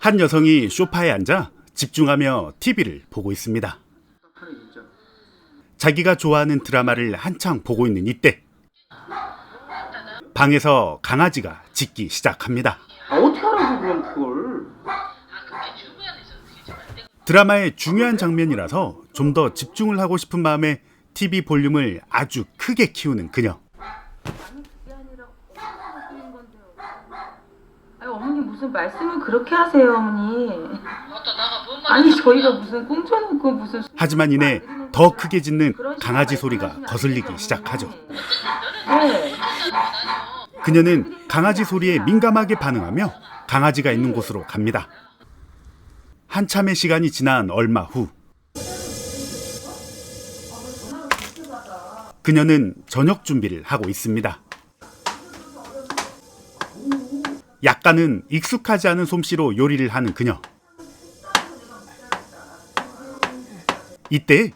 한 여성이 소파에 앉아 집중하며 TV를 보고 있습니다. 자기가 좋아하는 드라마를 한창 보고 있는 이때 방에서 강아지가 짖기 시작합니다. 어떻게 하라고 그럼 그걸? 드라마의 중요한 장면이라서 좀 더 집중을 하고 싶은 마음에 TV 볼륨을 아주 크게 키우는 그녀. 아니, 어머니 무슨 말씀을 그렇게 하세요, 어머니. 아니 저희가 무슨 꽁쳐놓고 무슨. 하지만 이내 더 크게 짖는 강아지 소리가 거슬리기 시작하죠. 네. 그녀는 강아지 소리에 민감하게 반응하며 강아지가 있는 곳으로 갑니다. 한참의 시간이 지난 얼마 후 그녀는 저녁 준비를 하고 있습니다. 약간은 익숙하지 않은 솜씨로 요리를 하는 그녀. 이때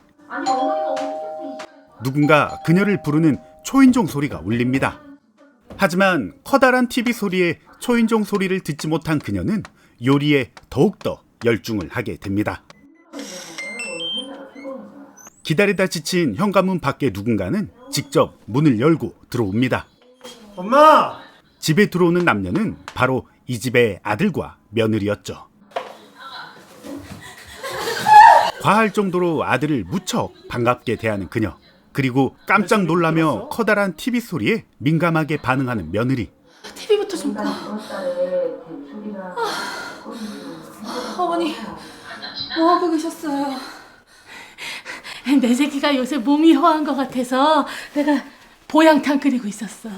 누군가 그녀를 부르는 초인종 소리가 울립니다. 하지만 커다란 TV 소리에 초인종 소리를 듣지 못한 그녀는 요리에 더욱더 열중을 하게 됩니다. 기다리다 지친 현관문 밖에 누군가는 직접 문을 열고 들어옵니다. 엄마! 집에 들어오는 남녀는 바로 이 집의 아들과 며느리였죠. 과할 정도로 아들을 무척 반갑게 대하는 그녀. 그리고 깜짝 놀라며 커다란 TV 소리에 민감하게 반응하는 며느리. TV부터 좀 꺼. 어머니, 뭐하고 계셨어요? 내 새끼가 요새 몸이 허한 것 같아서 내가 보양탕 끓이고 있었어.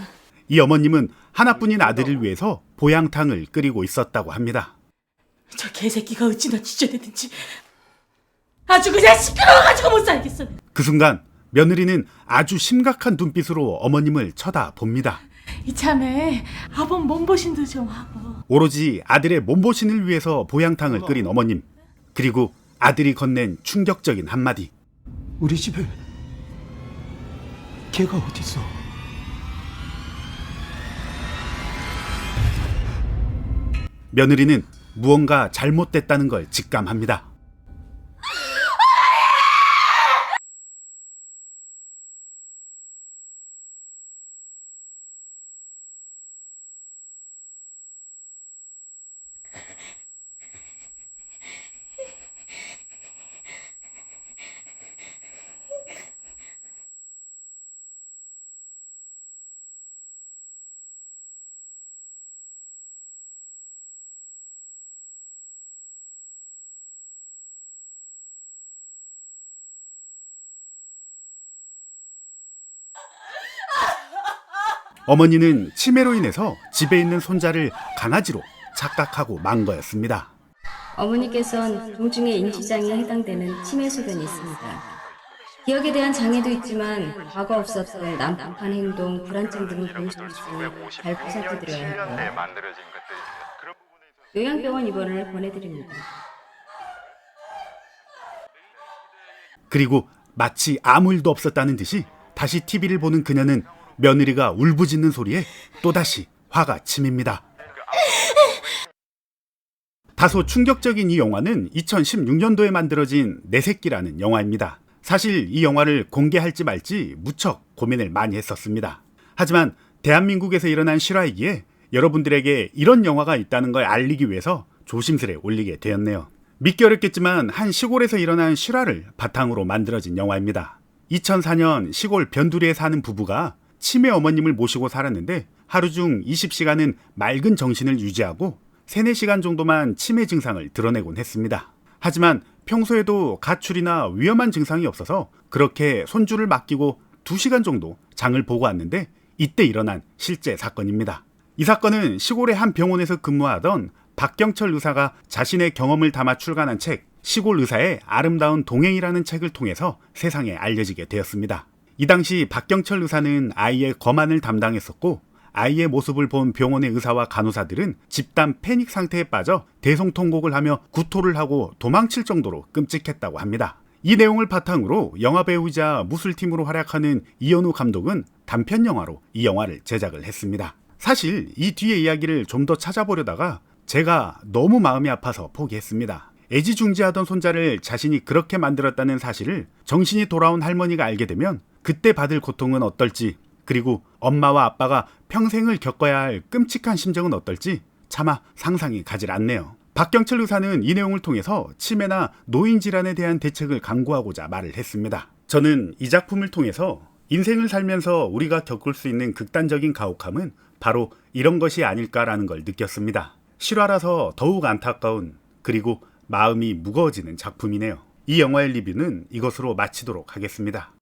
이 어머님은 하나뿐인 아들을 위해서 보양탕을 끓이고 있었다고 합니다. 저 개새끼가 어찌나 쥐저대든지 아주 그냥 시끄러워가지고 못 살겠어. 그 순간 며느리는 아주 심각한 눈빛으로 어머님을 쳐다봅니다. 이참에 아범 몸보신도 좀 하고. 오로지 아들의 몸보신을 위해서 보양탕을 끓인 어머님. 그리고 아들이 건넨 충격적인 한마디. 우리 집에 걔가 어딨어? 며느리는 무언가 잘못됐다는 걸 직감합니다. 어머니는 치매로 인해서 집에 있는 손자를 강아지로 착각하고 만 거였습니다. 어머니께서는 동중의 인지장애에 해당되는 치매 소견이 있습니다. 기억에 대한 장애도 있지만 과거 없었던 난폭한 행동, 불안증 등을 보실 수 있으니 잘 보살펴드려야 하고요. 요양병원 입원을 권해드립니다. 그리고 마치 아무 일도 없었다는 듯이 다시 TV를 보는 그녀는 며느리가 울부짖는 소리에 또다시 화가 치밉니다. 다소 충격적인 이 영화는 2016년도에 만들어진 내 새끼라는 영화입니다. 사실 이 영화를 공개할지 말지 무척 고민을 많이 했었습니다. 하지만 대한민국에서 일어난 실화이기에 여러분들에게 이런 영화가 있다는 걸 알리기 위해서 조심스레 올리게 되었네요. 믿기 어렵겠지만 한 시골에서 일어난 실화를 바탕으로 만들어진 영화입니다. 2004년 시골 변두리에 사는 부부가 치매 어머님을 모시고 살았는데 하루 중 20시간은 맑은 정신을 유지하고 3, 4시간 정도만 치매 증상을 드러내곤 했습니다. 하지만 평소에도 가출이나 위험한 증상이 없어서 그렇게 손주를 맡기고 2시간 정도 장을 보고 왔는데 이때 일어난 실제 사건입니다. 이 사건은 시골의 한 병원에서 근무하던 박경철 의사가 자신의 경험을 담아 출간한 책 시골 의사의 아름다운 동행이라는 책을 통해서 세상에 알려지게 되었습니다. 이 당시 박경철 의사는 아이의 검안을 담당했었고 아이의 모습을 본 병원의 의사와 간호사들은 집단 패닉 상태에 빠져 대성통곡을 하며 구토를 하고 도망칠 정도로 끔찍했다고 합니다. 이 내용을 바탕으로 영화배우이자 무술팀으로 활약하는 이현우 감독은 단편 영화로 이 영화를 제작을 했습니다. 사실 이 뒤의 이야기를 좀 더 찾아보려다가 제가 너무 마음이 아파서 포기했습니다. 애지중지하던 손자를 자신이 그렇게 만들었다는 사실을 정신이 돌아온 할머니가 알게 되면 그때 받을 고통은 어떨지, 그리고 엄마와 아빠가 평생을 겪어야 할 끔찍한 심정은 어떨지 차마 상상이 가질 않네요. 박경철 의사는 이 내용을 통해서 치매나 노인 질환에 대한 대책을 강구하고자 말을 했습니다. 저는 이 작품을 통해서 인생을 살면서 우리가 겪을 수 있는 극단적인 가혹함은 바로 이런 것이 아닐까라는 걸 느꼈습니다. 실화라서 더욱 안타까운, 그리고 마음이 무거워지는 작품이네요. 이 영화의 리뷰는 이것으로 마치도록 하겠습니다.